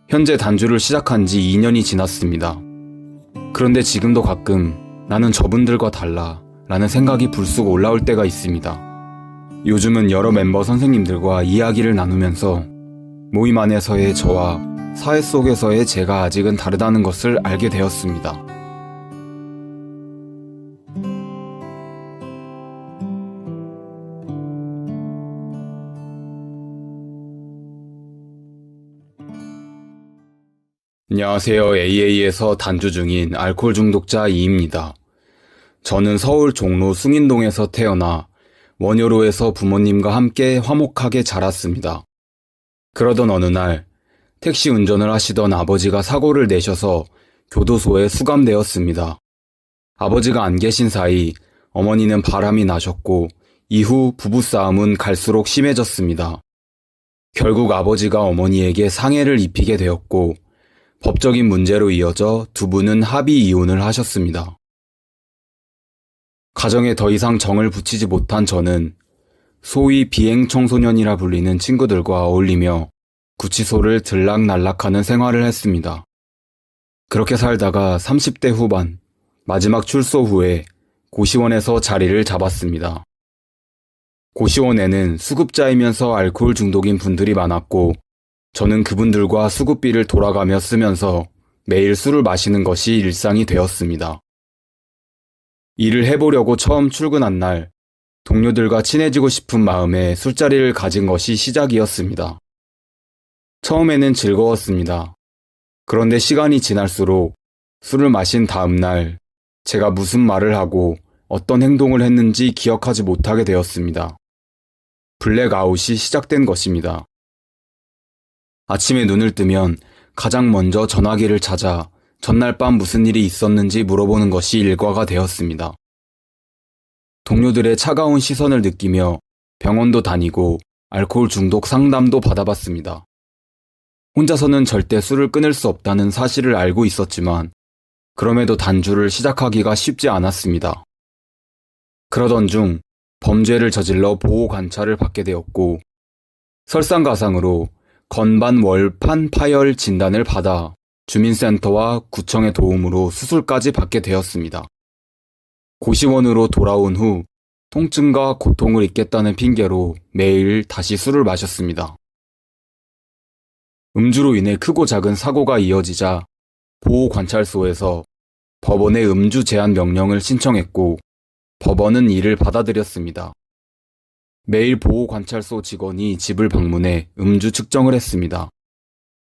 현재 단주를 시작한 지 2년이 지났습니다. 그런데 지금도 가끔 나는 저분들과 달라 라는 생각이 불쑥 올라올 때가 있습니다. 요즘은 여러 멤버 선생님들과 이야기를 나누면서 모임 안에서의 저와 사회 속에서의 제가 아직은 다르다는 것을 알게 되었습니다. 안녕하세요. AA에서 단주 중인 알코올 중독자 이입니다. 저는 서울 종로 숭인동에서 태어나 원효로에서 부모님과 함께 화목하게 자랐습니다. 그러던 어느 날 택시 운전을 하시던 아버지가 사고를 내셔서 교도소에 수감되었습니다. 아버지가 안 계신 사이 어머니는 바람이 나셨고 이후 부부싸움은 갈수록 심해졌습니다. 결국 아버지가 어머니에게 상해를 입히게 되었고 법적인 문제로 이어져 두 분은 합의 이혼을 하셨습니다. 가정에 더 이상 정을 붙이지 못한 저는 소위 비행청소년이라 불리는 친구들과 어울리며 구치소를 들락날락하는 생활을 했습니다. 그렇게 살다가 30대 후반, 마지막 출소 후에 고시원에서 자리를 잡았습니다. 고시원에는 수급자이면서 알코올 중독인 분들이 많았고 저는 그분들과 수급비를 돌아가며 쓰면서 매일 술을 마시는 것이 일상이 되었습니다. 일을 해보려고 처음 출근한 날, 동료들과 친해지고 싶은 마음에 술자리를 가진 것이 시작이었습니다. 처음에는 즐거웠습니다. 그런데 시간이 지날수록 술을 마신 다음 날, 제가 무슨 말을 하고 어떤 행동을 했는지 기억하지 못하게 되었습니다. 블랙아웃이 시작된 것입니다. 아침에 눈을 뜨면 가장 먼저 전화기를 찾아 전날 밤 무슨 일이 있었는지 물어보는 것이 일과가 되었습니다. 동료들의 차가운 시선을 느끼며 병원도 다니고 알코올 중독 상담도 받아봤습니다. 혼자서는 절대 술을 끊을 수 없다는 사실을 알고 있었지만 그럼에도 단주를 시작하기가 쉽지 않았습니다. 그러던 중 범죄를 저질러 보호 관찰을 받게 되었고 설상가상으로 건반월판 파열 진단을 받아 주민센터와 구청의 도움으로 수술까지 받게 되었습니다. 고시원으로 돌아온 후 통증과 고통을 잊겠다는 핑계로 매일 다시 술을 마셨습니다. 음주로 인해 크고 작은 사고가 이어지자 보호관찰소에서 법원에 음주 제한 명령을 신청했고 법원은 이를 받아들였습니다. 매일 보호관찰소 직원이 집을 방문해 음주 측정을 했습니다.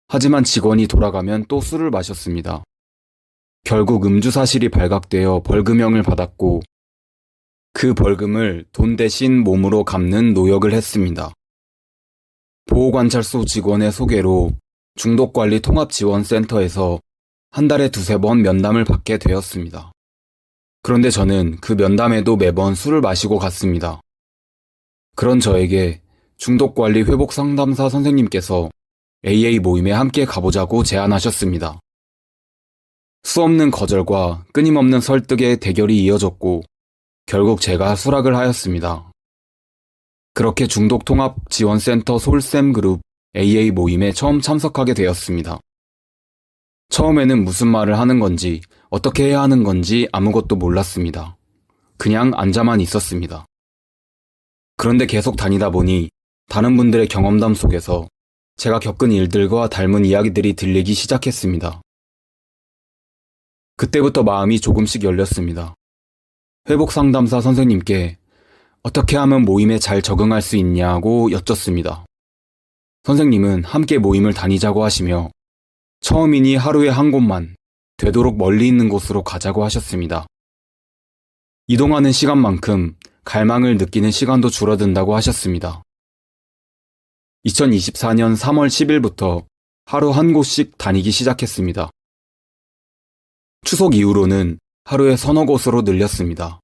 하지만 직원이 돌아가면 또 술을 마셨습니다. 결국 음주 사실이 발각되어 벌금형을 받았고 그 벌금을 돈 대신 몸으로 갚는 노역을 했습니다. 보호관찰소 직원의 소개로 중독관리 통합지원센터에서 한 달에 2-3번 면담을 받게 되었습니다. 그런데 저는 그 면담에도 매번 술을 마시고 갔습니다. 그런 저에게 중독관리 회복상담사 선생님께서 AA 모임에 함께 가보자고 제안하셨습니다. 수없는 거절과 끊임없는 설득의 대결이 이어졌고 결국 제가 수락을 하였습니다. 그렇게 중독통합지원센터 솔샘그룹 AA 모임에 처음 참석하게 되었습니다. 처음에는 무슨 말을 하는 건지 어떻게 해야 하는 건지 아무것도 몰랐습니다. 그냥 앉아만 있었습니다. 그런데 계속 다니다 보니 다른 분들의 경험담 속에서 제가 겪은 일들과 닮은 이야기들이 들리기 시작했습니다. 그때부터 마음이 조금씩 열렸습니다. 회복상담사 선생님께 어떻게 하면 모임에 잘 적응할 수 있냐고 여쭙습니다. 선생님은 함께 모임을 다니자고 하시며 처음이니 하루에 한 곳만 되도록 멀리 있는 곳으로 가자고 하셨습니다. 이동하는 시간만큼 갈망을 느끼는 시간도 줄어든다고 하셨습니다. 2024년 3월 10일부터 하루 한 곳씩 다니기 시작했습니다. 추석 이후로는 하루에 3-4곳으로 늘렸습니다.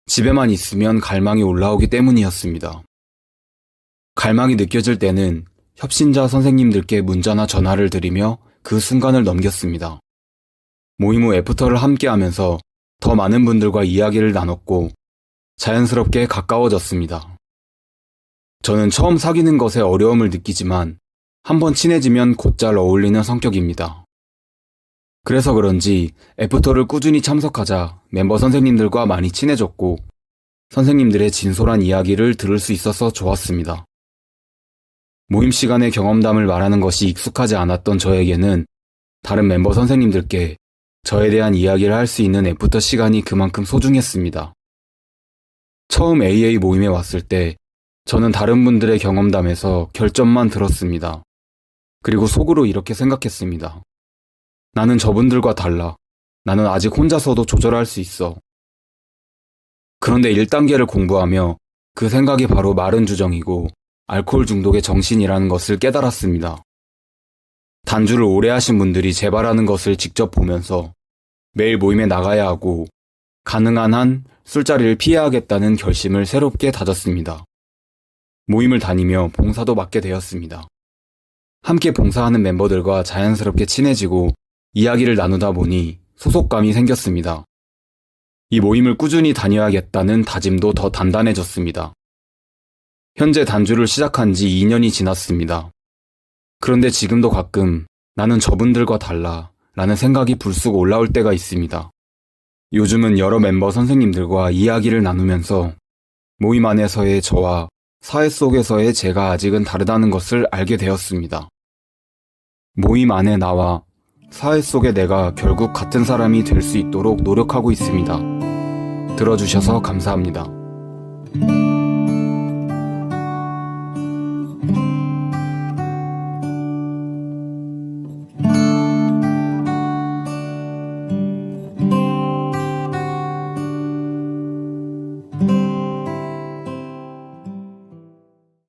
집에만 있으면 갈망이 올라오기 때문이었습니다. 갈망이 느껴질 때는 협신자 선생님들께 문자나 전화를 드리며 그 순간을 넘겼습니다. 모임 후 애프터를 함께 하면서 더 많은 분들과 이야기를 나눴고 자연스럽게 가까워졌습니다. 저는 처음 사귀는 것에 어려움을 느끼지만 한번 친해지면 곧잘 어울리는 성격입니다. 그래서 그런지 애프터를 꾸준히 참석하자 멤버 선생님들과 많이 친해졌고 선생님들의 진솔한 이야기를 들을 수 있어서 좋았습니다. 모임 시간의 경험담을 말하는 것이 익숙하지 않았던 저에게는 다른 멤버 선생님들께 저에 대한 이야기를 할 수 있는 애프터 시간이 그만큼 소중했습니다. 처음 AA 모임에 왔을 때 저는 다른 분들의 경험담에서 결점만 들었습니다. 그리고 속으로 이렇게 생각했습니다. 나는 저분들과 달라. 나는 아직 혼자서도 조절할 수 있어. 그런데 1단계를 공부하며 그 생각이 바로 마른 주정이고 알코올 중독의 정신이라는 것을 깨달았습니다. 단주를 오래 하신 분들이 재발하는 것을 직접 보면서 매일 모임에 나가야 하고 가능한 한 술자리를 피해야겠다는 결심을 새롭게 다졌습니다. 모임을 다니며 봉사도 맡게 되었습니다. 함께 봉사하는 멤버들과 자연스럽게 친해지고 이야기를 나누다 보니 소속감이 생겼습니다. 이 모임을 꾸준히 다녀야겠다는 다짐도 더 단단해졌습니다. 현재 단주를 시작한 지 2년이 지났습니다. 그런데 지금도 가끔 나는 저분들과 달라 라는 생각이 불쑥 올라올 때가 있습니다. 요즘은 여러 멤버 선생님들과 이야기를 나누면서 모임 안에서의 저와 사회 속에서의 제가 아직은 다르다는 것을 알게 되었습니다. 모임 안에 나와 사회 속의 내가 결국 같은 사람이 될 수 있도록 노력하고 있습니다. 들어주셔서 감사합니다.